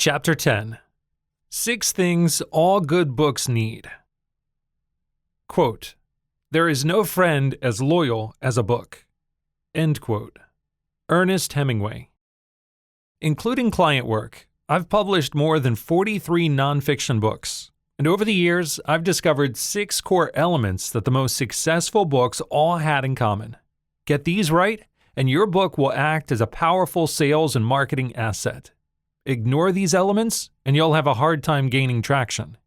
Chapter 10. 6 Things All Good Books Need. Quote, "There is no friend as loyal as a book." End quote. Ernest Hemingway. Including client work, I've published more than 43 nonfiction books, and over the years, I've discovered 6 core elements that the most successful books all had in common. Get these right, and your book will act as a powerful sales and marketing asset. Ignore these elements, and you'll have a hard time gaining traction.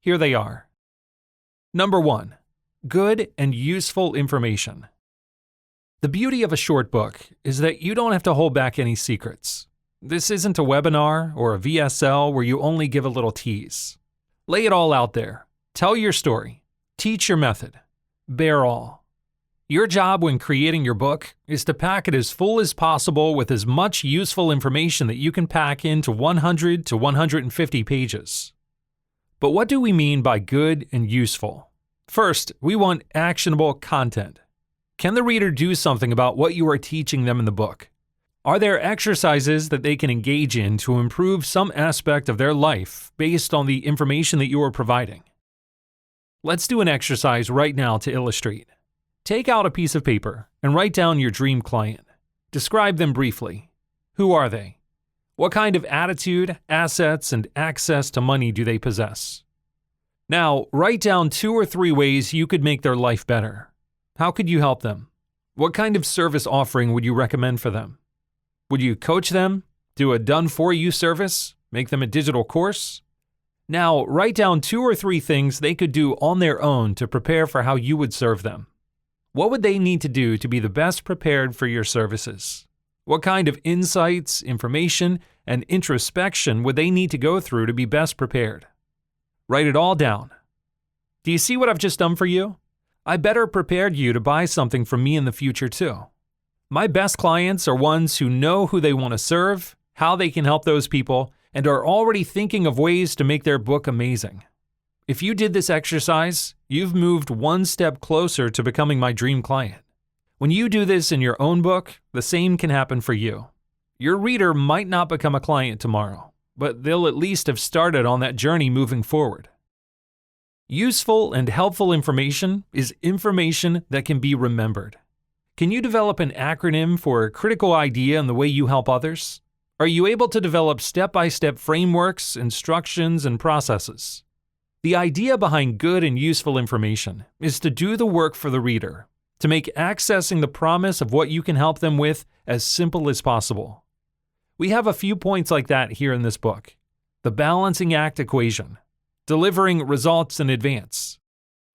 Here they are. Number 1. Good and useful information. The beauty of a short book is that you don't have to hold back any secrets. This isn't a webinar or a VSL where you only give a little tease. Lay it all out there. Tell your story. Teach your method. Bear all. Your job when creating your book is to pack it as full as possible with as much useful information that you can pack into 100 to 150 pages. But what do we mean by good and useful? First, we want actionable content. Can the reader do something about what you are teaching them in the book? Are there exercises that they can engage in to improve some aspect of their life based on the information that you are providing? Let's do an exercise right now to illustrate. Take out a piece of paper and write down your dream client. Describe them briefly. Who are they? What kind of attitude, assets, and access to money do they possess? Now, write down 2 or 3 ways you could make their life better. How could you help them? What kind of service offering would you recommend for them? Would you coach them? Do a done-for-you service? Make them a digital course? Now, write down 2 or 3 things they could do on their own to prepare for how you would serve them. What would they need to do to be the best prepared for your services? What kind of insights, information, and introspection would they need to go through to be best prepared? Write it all down. Do you see what I've just done for you? I better prepared you to buy something from me in the future too. My best clients are ones who know who they want to serve, how they can help those people, and are already thinking of ways to make their book amazing. If you did this exercise, you've moved 1 step closer to becoming my dream client. When you do this in your own book, the same can happen for you. Your reader might not become a client tomorrow, but they'll at least have started on that journey moving forward. Useful and helpful information is information that can be remembered. Can you develop an acronym for a critical idea in the way you help others? Are you able to develop step-by-step frameworks, instructions, and processes? The idea behind good and useful information is to do the work for the reader, to make accessing the promise of what you can help them with as simple as possible. We have a few points like that here in this book. The balancing act equation, delivering results in advance.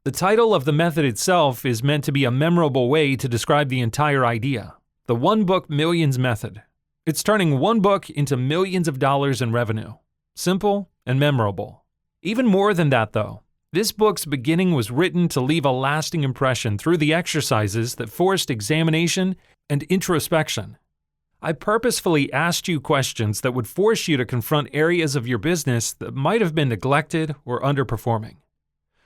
The title of the method itself is meant to be a memorable way to describe the entire idea, the One Book Millions method. It's turning one book into millions of dollars in revenue. Simple and memorable. Even more than that, though, this book's beginning was written to leave a lasting impression through the exercises that forced examination and introspection. I purposefully asked you questions that would force you to confront areas of your business that might have been neglected or underperforming.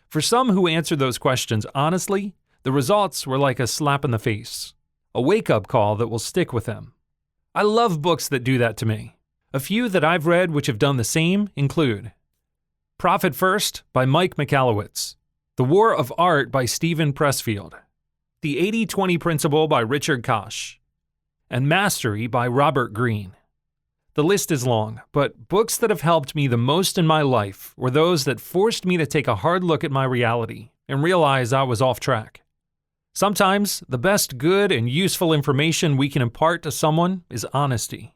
For some who answered those questions honestly, the results were like a slap in the face, a wake-up call that will stick with them. I love books that do that to me. A few that I've read which have done the same include Profit First by Mike Michalowicz, The War of Art by Steven Pressfield, The 80-20 Principle by Richard Koch, and Mastery by Robert Greene. The list is long, but books that have helped me the most in my life were those that forced me to take a hard look at my reality and realize I was off track. Sometimes, the best good and useful information we can impart to someone is honesty.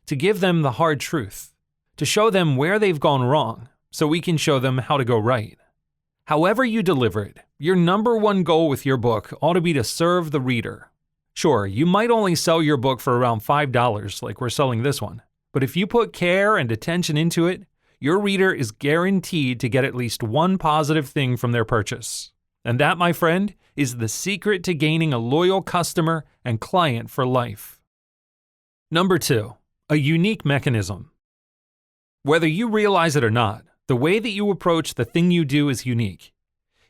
To give them the hard truth. To show them where they've gone wrong, so we can show them how to go right. However you deliver it, your number one goal with your book ought to be to serve the reader. Sure, you might only sell your book for around $5 like we're selling this one, but if you put care and attention into it, your reader is guaranteed to get at least one positive thing from their purchase. And that, my friend, is the secret to gaining a loyal customer and client for life. Number 2, a unique mechanism. Whether you realize it or not, the way that you approach the thing you do is unique.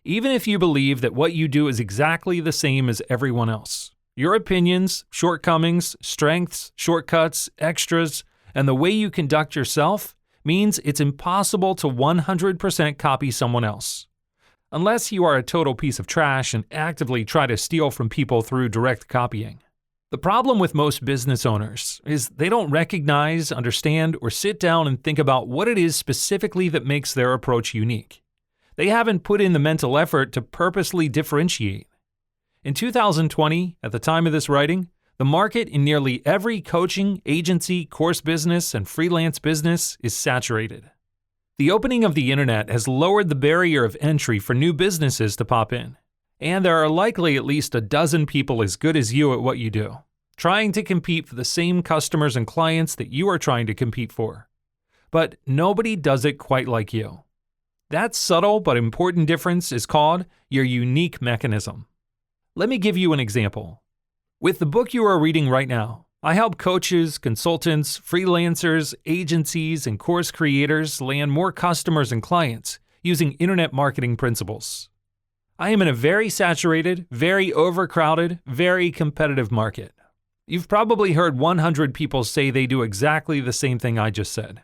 Even if you believe that what you do is exactly the same as everyone else, your opinions, shortcomings, strengths, shortcuts, extras, and the way you conduct yourself means it's impossible to 100% copy someone else. Unless you are a total piece of trash and actively try to steal from people through direct copying. The problem with most business owners is they don't recognize, understand, or sit down and think about what it is specifically that makes their approach unique. They haven't put in the mental effort to purposely differentiate. In 2020, at the time of this writing, the market in nearly every coaching, agency, course business, and freelance business is saturated. The opening of the internet has lowered the barrier of entry for new businesses to pop in. And there are likely at least a dozen people as good as you at what you do, trying to compete for the same customers and clients that you are trying to compete for. But nobody does it quite like you. That subtle but important difference is called your unique mechanism. Let me give you an example. With the book you are reading right now, I help coaches, consultants, freelancers, agencies, and course creators land more customers and clients using internet marketing principles. I am in a very saturated, very overcrowded, very competitive market. You've probably heard 100 people say they do exactly the same thing I just said.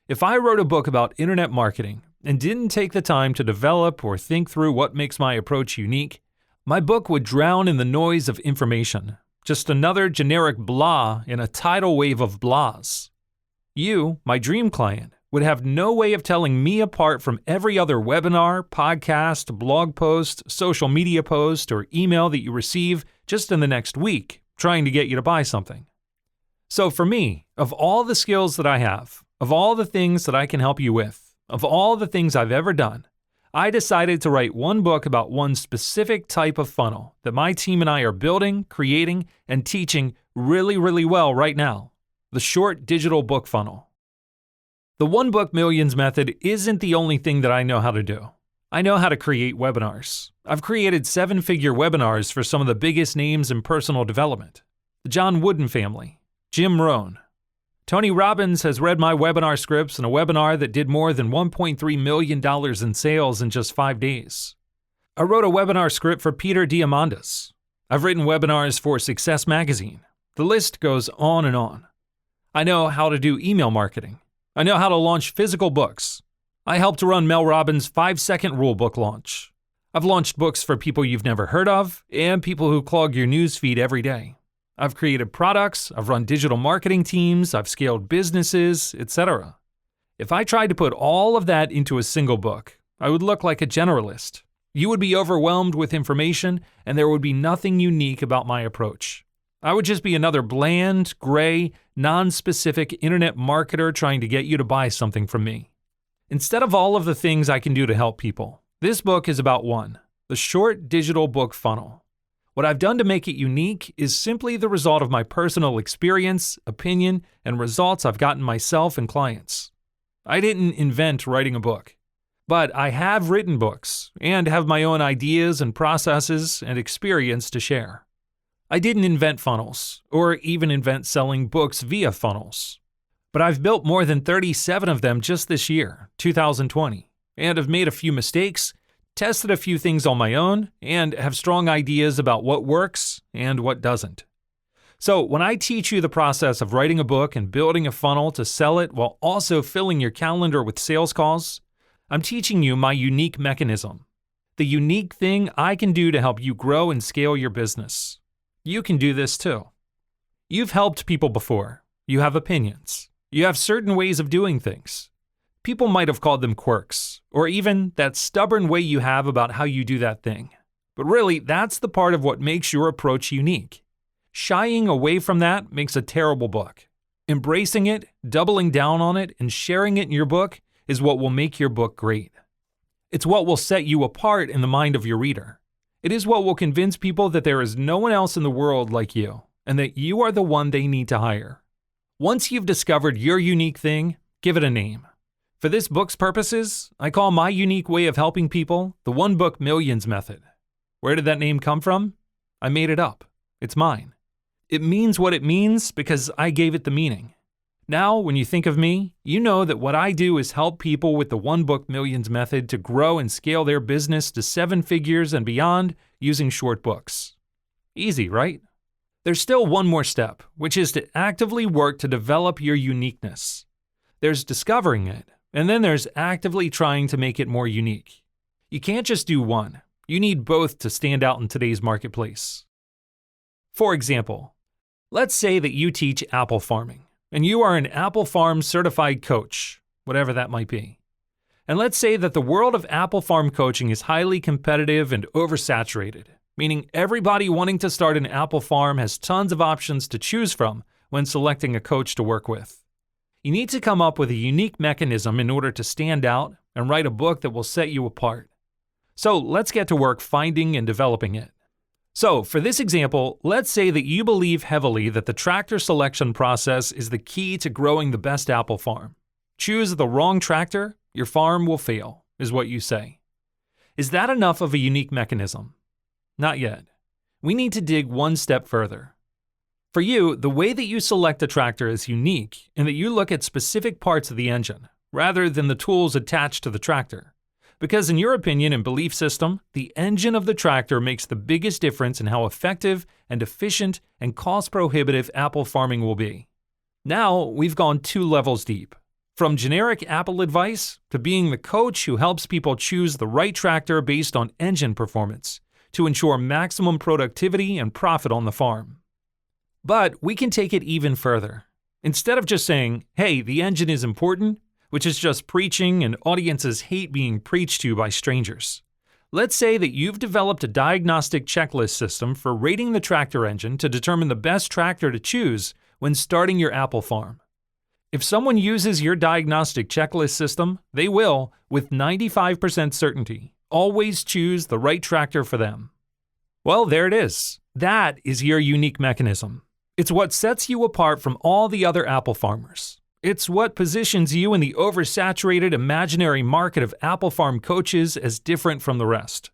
If I wrote a book about internet marketing and didn't take the time to develop or think through what makes my approach unique, my book would drown in the noise of information, just another generic blah in a tidal wave of blahs. You, my dream client, would have no way of telling me apart from every other webinar, podcast, blog post, social media post, or email that you receive just in the next week, trying to get you to buy something. So for me, of all the skills that I have, of all the things that I can help you with, of all the things I've ever done, I decided to write one book about one specific type of funnel that my team and I are building, creating, and teaching really, really well right now, the short digital book funnel. The One Book Millions method isn't the only thing that I know how to do. I know how to create webinars. I've created 7-figure webinars for some of the biggest names in personal development. The John Wooden family, Jim Rohn. Tony Robbins has read my webinar scripts in a webinar that did more than $1.3 million in sales in just 5 days. I wrote a webinar script for Peter Diamandis. I've written webinars for Success Magazine. The list goes on and on. I know how to do email marketing. I know how to launch physical books. I helped to run Mel Robbins' 5-second rule book launch. I've launched books for people you've never heard of and people who clog your news feed every day. I've created products, I've run digital marketing teams, I've scaled businesses, etc. If I tried to put all of that into a single book, I would look like a generalist. You would be overwhelmed with information and there would be nothing unique about my approach. I would just be another bland, gray, non-specific internet marketer trying to get you to buy something from me. Instead of all of the things I can do to help people, this book is about one, the short digital book funnel. What I've done to make it unique is simply the result of my personal experience, opinion, and results I've gotten myself and clients. I didn't invent writing a book, but I have written books and have my own ideas and processes and experience to share. I didn't invent funnels, or even invent selling books via funnels. But I've built more than 37 of them just this year, 2020, and have made a few mistakes, tested a few things on my own, and have strong ideas about what works and what doesn't. So when I teach you the process of writing a book and building a funnel to sell it while also filling your calendar with sales calls, I'm teaching you my unique mechanism, the unique thing I can do to help you grow and scale your business. You can do this too. You've helped people before. You have opinions. You have certain ways of doing things. People might have called them quirks, or even that stubborn way you have about how you do that thing. But really, that's the part of what makes your approach unique. Shying away from that makes a terrible book. Embracing it, doubling down on it, and sharing it in your book is what will make your book great. It's what will set you apart in the mind of your reader. It is what will convince people that there is no one else in the world like you, and that you are the one they need to hire. Once you've discovered your unique thing, give it a name. For this book's purposes, I call my unique way of helping people the One Book Millions method. Where did that name come from? I made it up. It's mine. It means what it means because I gave it the meaning. Now, when you think of me, you know that what I do is help people with the One Book Millions method to grow and scale their business to 7 figures and beyond using short books. Easy, right? There's still one more step, which is to actively work to develop your uniqueness. There's discovering it, and then there's actively trying to make it more unique. You can't just do one. You need both to stand out in today's marketplace. For example, let's say that you teach apple farming, and you are an Apple Farm certified coach, whatever that might be. And let's say that the world of apple farm coaching is highly competitive and oversaturated, meaning everybody wanting to start an apple farm has tons of options to choose from when selecting a coach to work with. You need to come up with a unique mechanism in order to stand out and write a book that will set you apart. So let's get to work finding and developing it. So for this example, let's say that you believe heavily that the tractor selection process is the key to growing the best apple farm. Choose the wrong tractor, your farm will fail, is what you say. Is that enough of a unique mechanism? Not yet. We need to dig one step further. For you, the way that you select a tractor is unique in that you look at specific parts of the engine, rather than the tools attached to the tractor. Because in your opinion and belief system, the engine of the tractor makes the biggest difference in how effective and efficient and cost-prohibitive apple farming will be. Now, we've gone 2 levels deep. From generic apple advice to being the coach who helps people choose the right tractor based on engine performance to ensure maximum productivity and profit on the farm. But we can take it even further. Instead of just saying, hey, the engine is important, which is just preaching and audiences hate being preached to by strangers. Let's say that you've developed a diagnostic checklist system for rating the tractor engine to determine the best tractor to choose when starting your apple farm. If someone uses your diagnostic checklist system, they will, with 95% certainty, always choose the right tractor for them. Well, there it is. That is your unique mechanism. It's what sets you apart from all the other apple farmers. It's what positions you in the oversaturated imaginary market of apple farm coaches as different from the rest.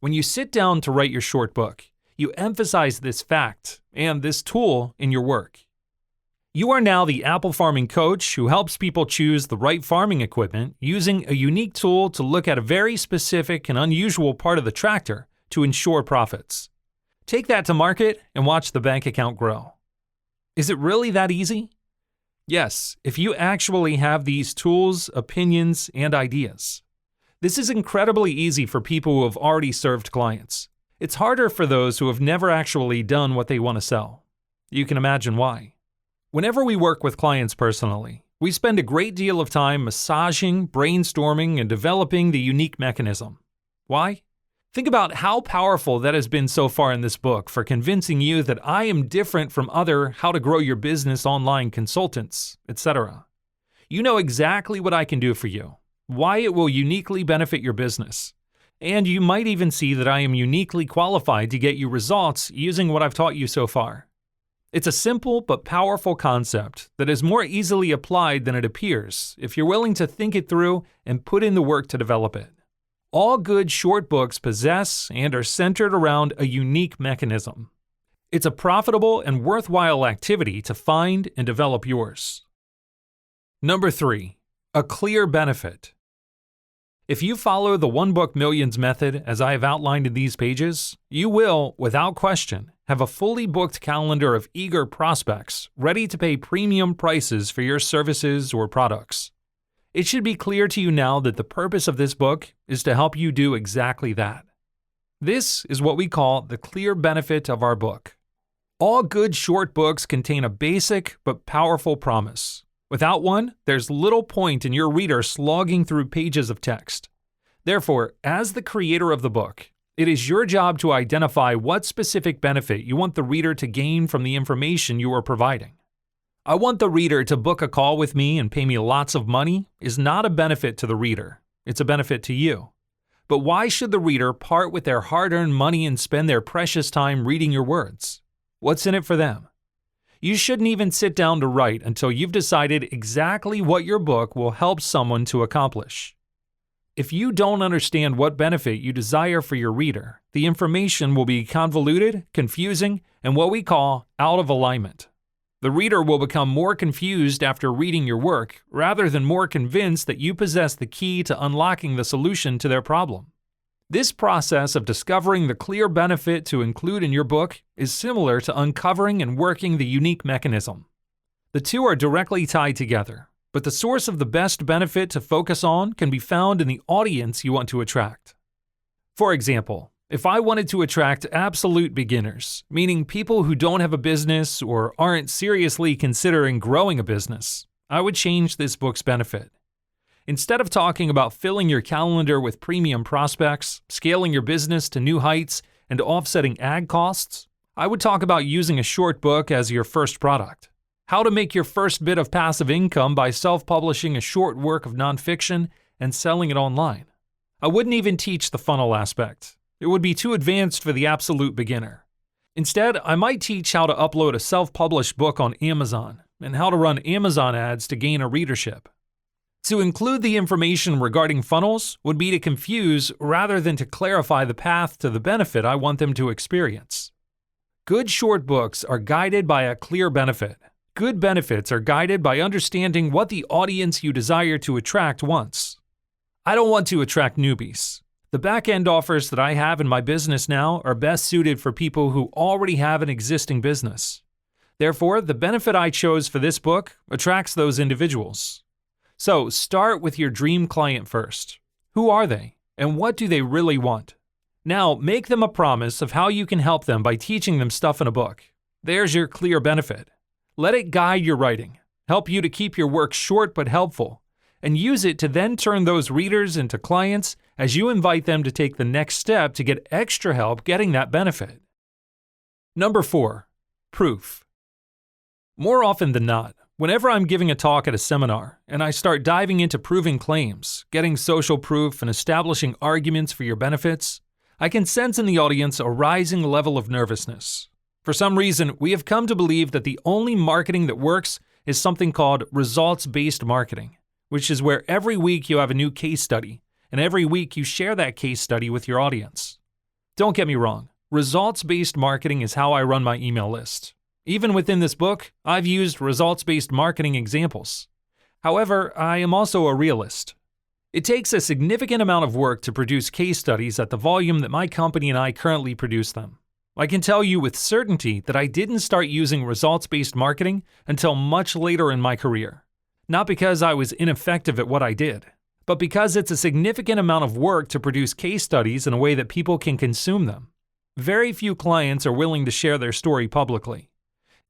When you sit down to write your short book, you emphasize this fact and this tool in your work. You are now the apple farming coach who helps people choose the right farming equipment using a unique tool to look at a very specific and unusual part of the tractor to ensure profits. Take that to market and watch the bank account grow. Is it really that easy? Yes, if you actually have these tools, opinions, and ideas. This is incredibly easy for people who have already served clients. It's harder for those who have never actually done what they want to sell. You can imagine why. Whenever we work with clients personally, we spend a great deal of time massaging, brainstorming, and developing the unique mechanism. Why? Think about how powerful that has been so far in this book for convincing you that I am different from other how to grow your business online consultants, etc. You know exactly what I can do for you, why it will uniquely benefit your business, and you might even see that I am uniquely qualified to get you results using what I've taught you so far. It's a simple but powerful concept that is more easily applied than it appears if you're willing to think it through and put in the work to develop it. All good short books possess and are centered around a unique mechanism. It's a profitable and worthwhile activity to find and develop yours. Number 3, a clear benefit. If you follow the One Book Millions method as I have outlined in these pages, you will, without question, have a fully booked calendar of eager prospects ready to pay premium prices for your services or products. It should be clear to you now that the purpose of this book is to help you do exactly that. This is what we call the clear benefit of our book. All good short books contain a basic but powerful promise. Without one, there's little point in your reader slogging through pages of text. Therefore, as the creator of the book, it is your job to identify what specific benefit you want the reader to gain from the information you are providing. I want the reader to book a call with me and pay me lots of money is not a benefit to the reader. It's a benefit to you. But why should the reader part with their hard-earned money and spend their precious time reading your words? What's in it for them? You shouldn't even sit down to write until you've decided exactly what your book will help someone to accomplish. If you don't understand what benefit you desire for your reader, the information will be convoluted, confusing, and what we call out of alignment. The reader will become more confused after reading your work rather than more convinced that you possess the key to unlocking the solution to their problem. This process of discovering the clear benefit to include in your book is similar to uncovering and working the unique mechanism. The two are directly tied together, but the source of the best benefit to focus on can be found in the audience you want to attract. For example, if I wanted to attract absolute beginners, meaning people who don't have a business or aren't seriously considering growing a business, I would change this book's benefit. Instead of talking about filling your calendar with premium prospects, scaling your business to new heights, and offsetting ad costs, I would talk about using a short book as your first product. How to make your first bit of passive income by self-publishing a short work of nonfiction and selling it online. I wouldn't even teach the funnel aspect. It would be too advanced for the absolute beginner. Instead, I might teach how to upload a self-published book on Amazon and how to run Amazon ads to gain a readership. To include the information regarding funnels would be to confuse rather than to clarify the path to the benefit I want them to experience. Good short books are guided by a clear benefit. Good benefits are guided by understanding what the audience you desire to attract wants. I don't want to attract newbies. The back-end offers that I have in my business now are best suited for people who already have an existing business. Therefore, the benefit I chose for this book attracts those individuals. So, start with your dream client first. Who are they, and what do they really want? Now, make them a promise of how you can help them by teaching them stuff in a book. There's your clear benefit. Let it guide your writing, help you to keep your work short but helpful, and use it to then turn those readers into clients as you invite them to take the next step to get extra help getting that benefit. Number 4. Proof. More often than not, whenever I'm giving a talk at a seminar and I start diving into proving claims, getting social proof, and establishing arguments for your benefits, I can sense in the audience a rising level of nervousness. For some reason, we have come to believe that the only marketing that works is something called results-based marketing, which is where every week you have a new case study, and every week you share that case study with your audience. Don't get me wrong, results-based marketing is how I run my email list. Even within this book, I've used results-based marketing examples. However, I am also a realist. It takes a significant amount of work to produce case studies at the volume that my company and I currently produce them. I can tell you with certainty that I didn't start using results-based marketing until much later in my career. Not because I was ineffective at what I did, but because it's a significant amount of work to produce case studies in a way that people can consume them. Very few clients are willing to share their story publicly.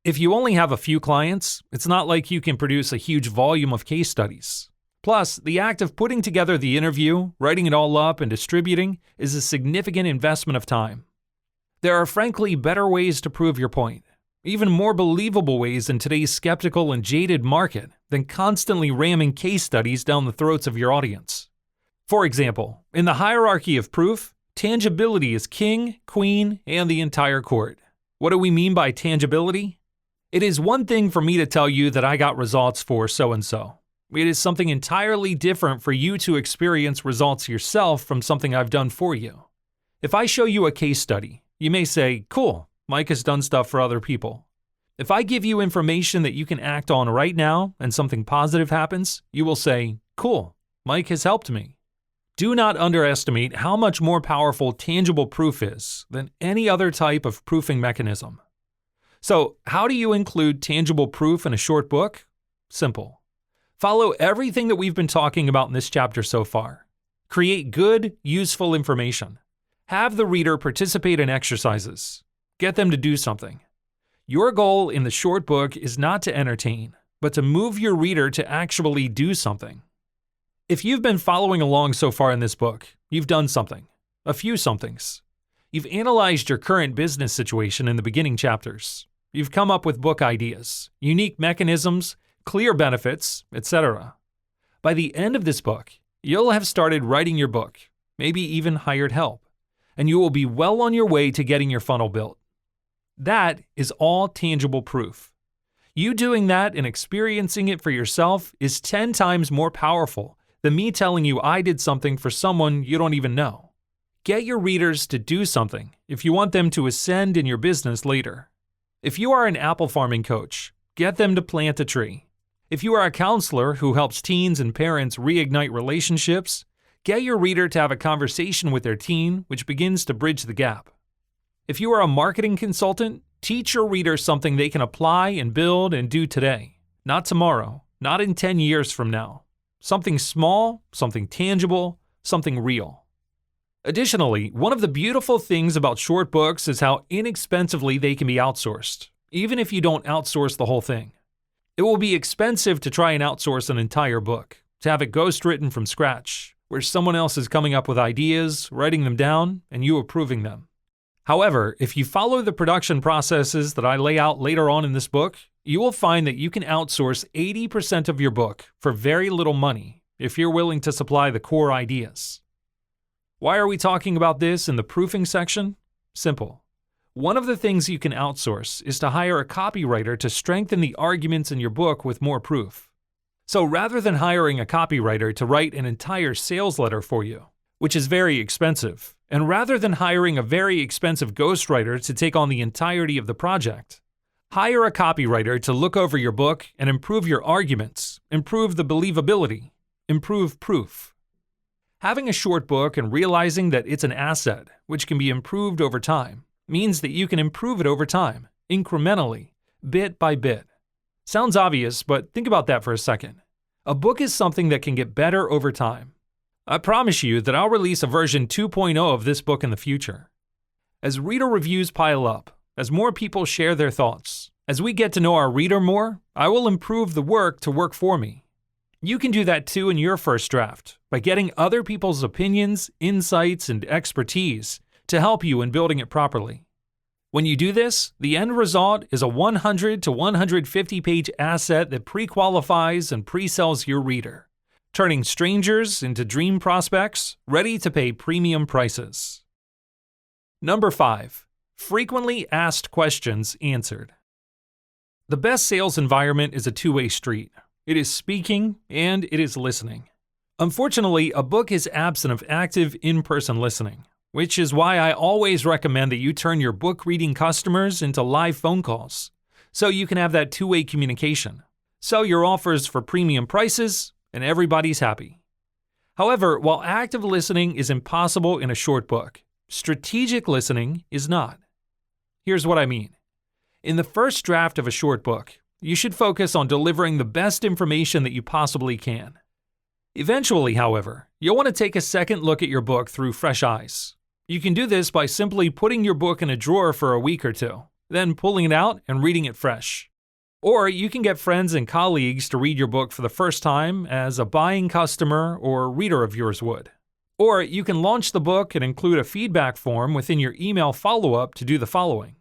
If you only have a few clients, it's not like you can produce a huge volume of case studies. Plus, the act of putting together the interview, writing it all up, and distributing is a significant investment of time. There are frankly better ways to prove your point, even more believable ways in today's skeptical and jaded market than constantly ramming case studies down the throats of your audience. For example, in the hierarchy of proof, tangibility is king, queen, and the entire court. What do we mean by tangibility? It is one thing for me to tell you that I got results for so-and-so. It is something entirely different for you to experience results yourself from something I've done for you. If I show you a case study, you may say, "Cool, Mike has done stuff for other people." If I give you information that you can act on right now and something positive happens, you will say, "Cool, Mike has helped me." Do not underestimate how much more powerful tangible proof is than any other type of proofing mechanism. So, how do you include tangible proof in a short book? Simple. Follow everything that we've been talking about in this chapter so far. Create good, useful information. Have the reader participate in exercises. Get them to do something. Your goal in the short book is not to entertain, but to move your reader to actually do something. If you've been following along so far in this book, you've done something. A few somethings. You've analyzed your current business situation in the beginning chapters. You've come up with book ideas, unique mechanisms, clear benefits, etc. By the end of this book, you'll have started writing your book, maybe even hired help, and you will be well on your way to getting your funnel built. That is all tangible proof. You doing that and experiencing it for yourself is 10 times more powerful than me telling you I did something for someone you don't even know. Get your readers to do something if you want them to ascend in your business later. If you are an apple farming coach, get them to plant a tree. If you are a counselor who helps teens and parents reignite relationships, Get your reader to have a conversation with their teen, which begins to bridge the gap. If you are a marketing consultant, teach your reader something they can apply and build and do today, not tomorrow, not in 10 years from now. Something small, something tangible, something real. Additionally, one of the beautiful things about short books is how inexpensively they can be outsourced, even if you don't outsource the whole thing. It will be expensive to try and outsource an entire book, to have it ghostwritten from scratch, where someone else is coming up with ideas, writing them down, and you approving them. However, if you follow the production processes that I lay out later on in this book, you will find that you can outsource 80% of your book for very little money if you're willing to supply the core ideas. Why are we talking about this in the proofing section? Simple. One of the things you can outsource is to hire a copywriter to strengthen the arguments in your book with more proof. So rather than hiring a copywriter to write an entire sales letter for you, which is very expensive, and rather than hiring a very expensive ghostwriter to take on the entirety of the project, hire a copywriter to look over your book and improve your arguments, improve the believability, improve proof. Having a short book and realizing that it's an asset which can be improved over time means that you can improve it over time, incrementally, bit by bit. Sounds obvious, but think about that for a second. A book is something that can get better over time. I promise you that I'll release a version 2.0 of this book in the future. As reader reviews pile up, as more people share their thoughts, as we get to know our reader more, I will improve the work to work for me. You can do that too in your first draft by getting other people's opinions, insights, and expertise to help you in building it properly. When you do this, the end result is a 100 to 150 page asset that pre-qualifies and pre-sells your reader, turning strangers into dream prospects ready to pay premium prices. Number 5. Frequently asked questions answered. The best sales environment is a two-way street. It is speaking and it is listening. Unfortunately, a book is absent of active in-person listening, which is why I always recommend that you turn your book reading customers into live phone calls, so you can have that two-way communication. Sell your offers for premium prices, and everybody's happy. However, while active listening is impossible in a short book, strategic listening is not. Here's what I mean. In the first draft of a short book, you should focus on delivering the best information that you possibly can. Eventually, however, you'll want to take a second look at your book through fresh eyes. You can do this by simply putting your book in a drawer for a week or two, then pulling it out and reading it fresh. Or you can get friends and colleagues to read your book for the first time as a buying customer or reader of yours would. Or you can launch the book and include a feedback form within your email follow-up to do the following.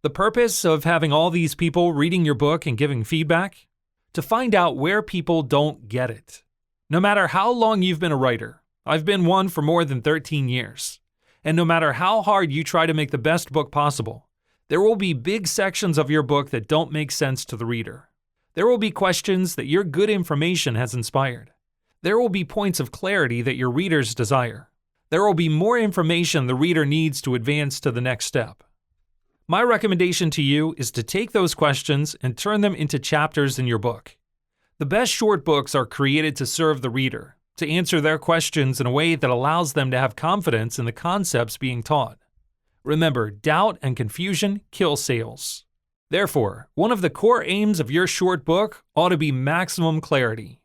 The purpose of having all these people reading your book and giving feedback? To find out where people don't get it. No matter how long you've been a writer, I've been one for more than 13 years, and no matter how hard you try to make the best book possible, there will be big sections of your book that don't make sense to the reader. There will be questions that your good information has inspired. There will be points of clarity that your readers desire. There will be more information the reader needs to advance to the next step. My recommendation to you is to take those questions and turn them into chapters in your book. The best short books are created to serve the reader, to answer their questions in a way that allows them to have confidence in the concepts being taught. Remember, doubt and confusion kill sales. Therefore, one of the core aims of your short book ought to be maximum clarity.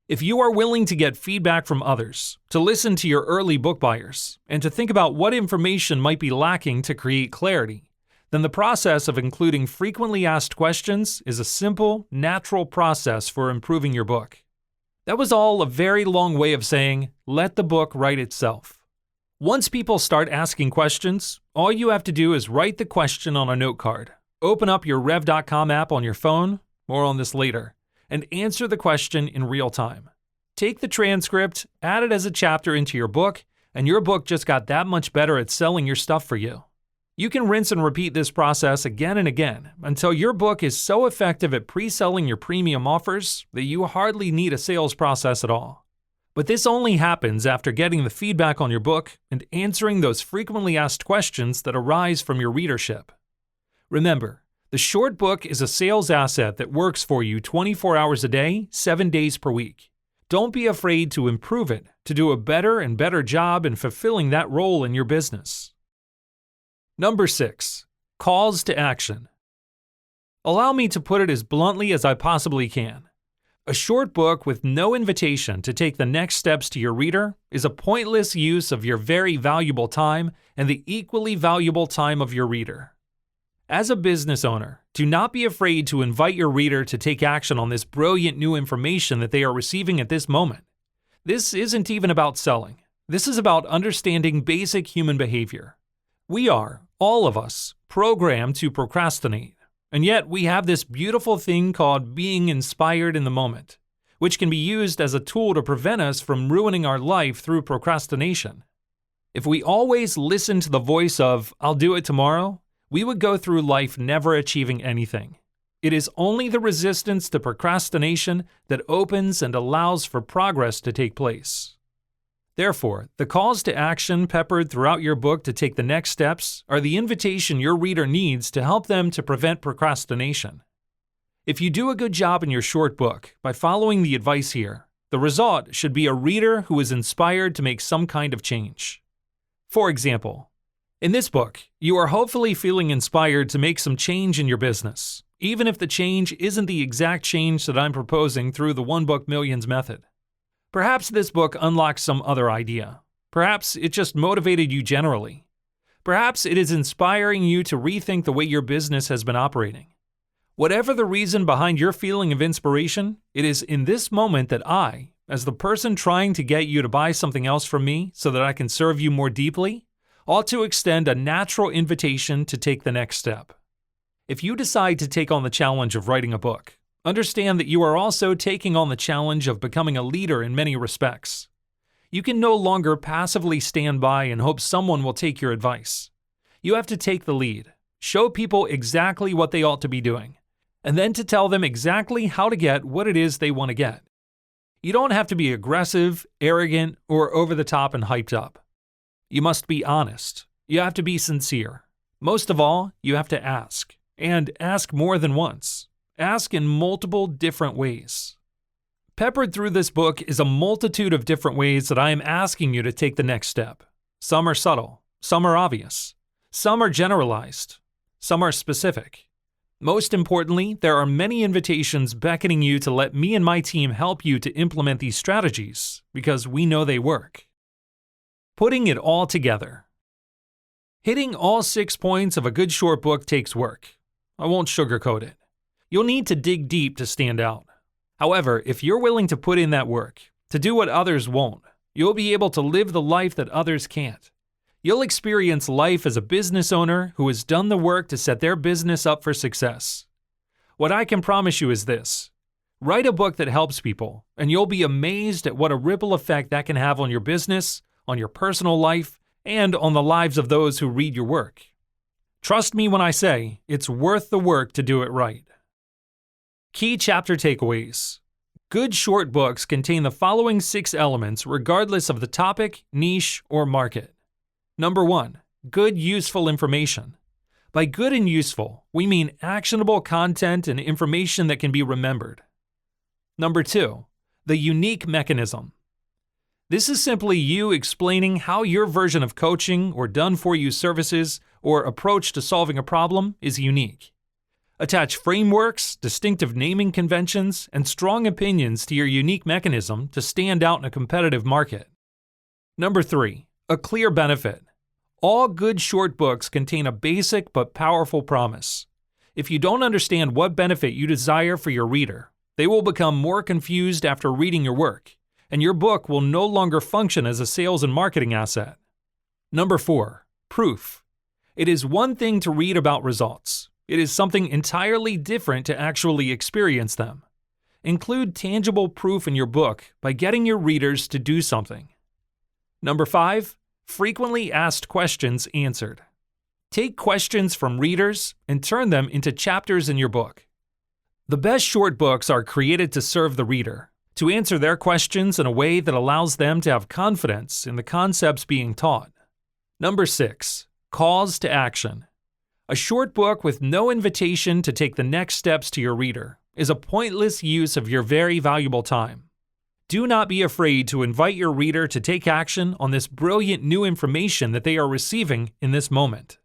If you are willing to get feedback from others, to listen to your early book buyers, and to think about what information might be lacking to create clarity, then the process of including frequently asked questions is a simple, natural process for improving your book. That was all a very long way of saying, let the book write itself. Once people start asking questions, all you have to do is write the question on a note card, open up your Rev.com app on your phone, more on this later, and answer the question in real time. Take the transcript, add it as a chapter into your book, and your book just got that much better at selling your stuff for you. You can rinse and repeat this process again and again until your book is so effective at pre-selling your premium offers that you hardly need a sales process at all. But this only happens after getting the feedback on your book and answering those frequently asked questions that arise from your readership. Remember, the short book is a sales asset that works for you 24 hours a day, 7 days per week. Don't be afraid to improve it, to do a better and better job in fulfilling that role in your business. Number 6. Calls to action. Allow me to put it as bluntly as I possibly can. A short book with no invitation to take the next steps to your reader is a pointless use of your very valuable time and the equally valuable time of your reader. As a business owner, do not be afraid to invite your reader to take action on this brilliant new information that they are receiving at this moment. This isn't even about selling. This is about understanding basic human behavior. We are, all of us, programmed to procrastinate. And yet we have this beautiful thing called being inspired in the moment, which can be used as a tool to prevent us from ruining our life through procrastination. If we always listen to the voice of, "I'll do it tomorrow," we would go through life never achieving anything. It is only the resistance to procrastination that opens and allows for progress to take place. Therefore, the calls to action peppered throughout your book to take the next steps are the invitation your reader needs to help them to prevent procrastination. If you do a good job in your short book by following the advice here, the result should be a reader who is inspired to make some kind of change. For example, in this book, you are hopefully feeling inspired to make some change in your business, even if the change isn't the exact change that I'm proposing through the One Book Millions method. Perhaps this book unlocks some other idea. Perhaps it just motivated you generally. Perhaps it is inspiring you to rethink the way your business has been operating. Whatever the reason behind your feeling of inspiration, it is in this moment that I, as the person trying to get you to buy something else from me so that I can serve you more deeply, ought to extend a natural invitation to take the next step. If you decide to take on the challenge of writing a book, understand that you are also taking on the challenge of becoming a leader in many respects. You can no longer passively stand by and hope someone will take your advice. You have to take the lead, show people exactly what they ought to be doing, and then to tell them exactly how to get what it is they want to get. You don't have to be aggressive, arrogant, or over the top and hyped up. You must be honest. You have to be sincere. Most of all, you have to ask, and ask more than once. Ask in multiple different ways. Peppered through this book is a multitude of different ways that I am asking you to take the next step. Some are subtle, some are obvious, some are generalized, some are specific. Most importantly, there are many invitations beckoning you to let me and my team help you to implement these strategies because we know they work. Putting it all together. Hitting all 6 points of a good short book takes work. I won't sugarcoat it. You'll need to dig deep to stand out. However, if you're willing to put in that work, to do what others won't, you'll be able to live the life that others can't. You'll experience life as a business owner who has done the work to set their business up for success. What I can promise you is this: write a book that helps people, and you'll be amazed at what a ripple effect that can have on your business, on your personal life, and on the lives of those who read your work. Trust me when I say it's worth the work to do it right. Key chapter takeaways. Good short books contain the following 6 elements regardless of the topic, niche, or market. Number 1. Good, useful information. By good and useful, we mean actionable content and information that can be remembered. Number 2. The unique mechanism. This is simply you explaining how your version of coaching or done-for-you services or approach to solving a problem is unique. Attach frameworks, distinctive naming conventions, and strong opinions to your unique mechanism to stand out in a competitive market. Number 3. A clear benefit. All good short books contain a basic but powerful promise. If you don't understand what benefit you desire for your reader, they will become more confused after reading your work, and your book will no longer function as a sales and marketing asset. Number 4. Proof. It is one thing to read about results. It is something entirely different to actually experience them. Include tangible proof in your book by getting your readers to do something. Number 5. Frequently asked questions answered. Take questions from readers and turn them into chapters in your book. The best short books are created to serve the reader, to answer their questions in a way that allows them to have confidence in the concepts being taught. Number 6. Calls to action. A short book with no invitation to take the next steps to your reader is a pointless use of your very valuable time. Do not be afraid to invite your reader to take action on this brilliant new information that they are receiving in this moment.